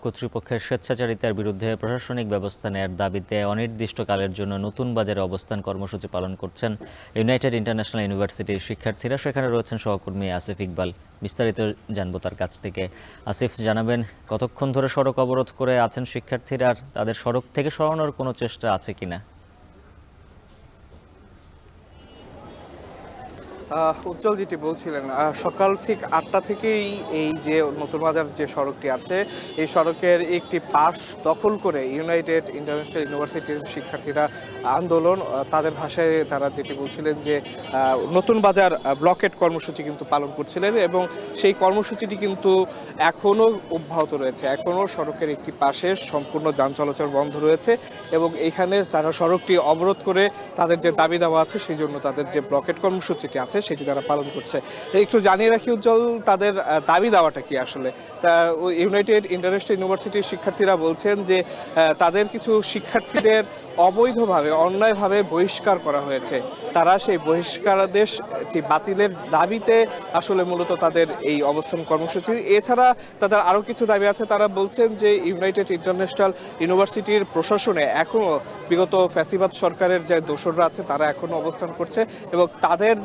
কর্তৃপক্ষের স্বেচ্ছাচারিতার বিরুদ্ধে প্রশাসনিক ব্যবস্থা নেয়ার দাবিতে অনির্দিষ্টকালের জন্য নতুন বাজারে অবস্থান কর্মসূচি পালন করছেন ইউনাইটেড ইন্টারন্যাশনাল ইউনিভার্সিটির শিক্ষার্থীরা। সেখানে রয়েছেন সহকর্মী আসিফ ইকবাল। বিস্তারিত জানবো তার কাছ থেকে। আসিফ, জানাবেন কতক্ষণ ধরে সড়ক অবরোধ করে আছেন শিক্ষার্থীরা, আর তাদের সড়ক থেকে সরানোর কোনো চেষ্টা আছে কিনা? উজ্জ্বল যেটি বলছিলেন, সকাল ঠিক ৮টা থেকেই এই যে নতুন বাজার যে সড়কটি আছে, এই সড়কের একটি পাশ দখল করে ইউনাইটেড ইন্টারন্যাশনাল ইউনিভার্সিটির শিক্ষার্থীরা আন্দোলন, তাদের ভাষায় তারা যেটি বলছিলেন যে নতুন বাজার ব্লকেট কর্মসূচি কিন্তু পালন করছিলেন এবং সেই কর্মসূচিটি কিন্তু এখনও অব্যাহত রয়েছে। এখনও সড়কের একটি পাশে সম্পূর্ণ যান চলাচল বন্ধ রয়েছে এবং এইখানে তারা সড়কটি অবরোধ করে তাদের যে দাবি দেওয়া আছে সেই জন্য তাদের যে ব্লকেট কর্মসূচিটি আছে সেটি তারা পালন করছে। একটু জানিয়ে রাখি উজ্জ্বল, তাদের দাবি দেওয়াটা কি আসলে। ইউনাইটেড ইন্টারন্যাশনাল ইউনিভার্সিটির শিক্ষার্থীরা বলছেন যে তাদের কিছু শিক্ষার্থীদের অবৈধভাবে অন্যায়ভাবে বহিষ্কার করা হয়েছে। তারা সেই বহিষ্কারাদেশটি বাতিলের দাবিতে আসলে মূলত তাদের এই অবস্থান কর্মসূচি। এছাড়া তাদের আরও কিছু দাবি আছে। তারা বলছেন যে ইউনাইটেড ইন্টারন্যাশনাল ইউনিভার্সিটির প্রশাসনে এখনও বিগত ফ্যাসিবাদ সরকারের যে দোসররা আছে তারা এখনও অবস্থান করছে এবং তাদের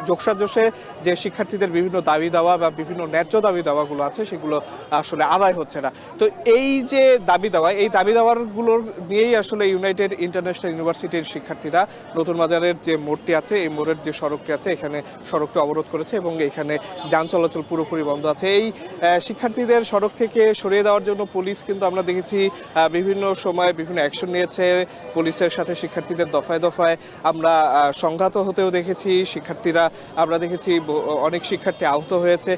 যোগসাজশে যে শিক্ষার্থীদের বিভিন্ন দাবি দেওয়া বা বিভিন্ন ন্যায্য দাবি দেওয়াগুলো আছে সেগুলো আসলে আদায় হচ্ছে না। তো এই যে দাবি দেওয়া, এই দাবি দেওয়ারগুলোর নিয়েই আসলে ইউনাইটেড ইন্টারন্যাশনাল ইউনিভার্সিটির শিক্ষার্থীরা নতুন বাজারের যে মোড়টি আছে, এই মোড়ের যে সড়কটি আছে, এখানে সড়কটি অবরোধ করেছে এবং এখানে যান চলাচল পুরোপুরি বন্ধ আছে। এই শিক্ষার্থীদের সড়ক থেকে সরিয়ে দেওয়ার জন্য পুলিশ কিন্তু আমরা দেখেছি বিভিন্ন সময় বিভিন্ন অ্যাকশন নিয়েছে। পুলিশের সাথে শিক্ষার্থীদের দফায় দফায় আমরা সংঘাত হতেও দেখেছি। শিক্ষার্থীরা আমরা দেখেছি অনেক শিক্ষার্থী আহত হয়েছে।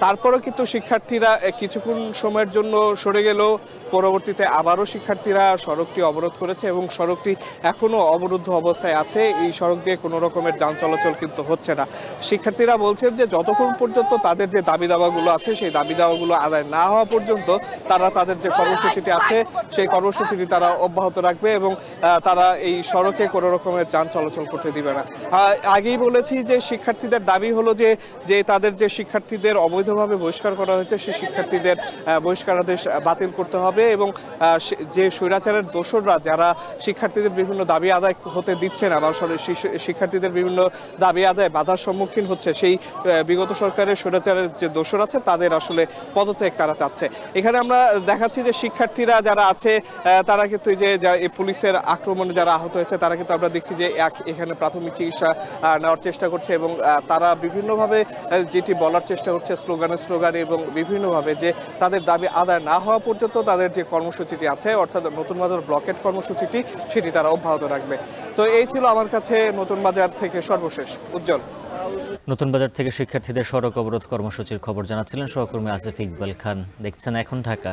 তারপরেও কিন্তু শিক্ষার্থীরা কিছুক্ষণ সময়ের জন্য সরে গেলেও পরবর্তীতে আবারও শিক্ষার্থীরা সড়কটি অবরোধ করেছে এবং সড়কটি এখনও অবরুদ্ধ অবস্থায় আছে। এই সড়ক দিয়ে কোনো রকমের যান চলাচল কিন্তু হচ্ছে না। শিক্ষার্থীরা বলছেন যে যতক্ষণ পর্যন্ত তাদের যে দাবি দাওয়াগুলো আছে সেই দাবি দাওয়াগুলো আদায় না হওয়া পর্যন্ত তারা তাদের যে কর্মসূচিটি আছে সেই কর্মসূচিটি তারা অব্যাহত রাখবে এবং তারা এই সড়কে কোনো রকমের যান চলাচল করতে দিবে না। আগেই বলেছি যে শিক্ষার্থীদের দাবি হলো যে তাদের যে শিক্ষার্থীদের অবৈধভাবে বহিষ্কার করা হয়েছে সেই শিক্ষার্থীদের বহিষ্কারাদেশ বাতিল করতে হবে এবং যে স্বৈরাচারের দোসররা যারা শিক্ষার্থীদের বিভিন্ন দাবি আদায় হতে দিচ্ছে না বা শিক্ষার্থীদের বিভিন্ন দাবি আদায় বাধার সম্মুখীন হচ্ছে, সেই বিগত সরকারের স্বৈরাচারের যে দোসর আছে তাদের আসলে পদত্যাগ তারা চাচ্ছে। এখানে আমরা দেখাচ্ছি যে শিক্ষার্থীরা যারা আছে তারা কিন্তু এই যে পুলিশের আক্রমণে যারা আহত হয়েছে তারা কিন্তু আমরা দেখছি যে এখানে প্রাথমিক চিকিৎসা নেওয়ার চেষ্টা করছে এবং তারা বিভিন্নভাবে যেটি বলার চেষ্টা করছে স্লোগানে এবং বিভিন্নভাবে যে তাদের দাবি আদায় না হওয়া পর্যন্ত তাদের যে কর্মসূচিটি আছে অর্থাৎ নতুন বাজার ব্লকেট কর্মসূচিটি সেটি তারা অব্যাহত রাখবে। তো এই ছিল আমার কাছে নতুন বাজার থেকে সর্বশেষ। উজ্জ্বল। নতুন বাজার থেকে শিক্ষার্থীদের সড়ক অবরোধ কর্মসূচির খবর জানাচ্ছিলেন সহকর্মী আসিফ ইকবাল খান। দেখছেন এখন ঢাকা।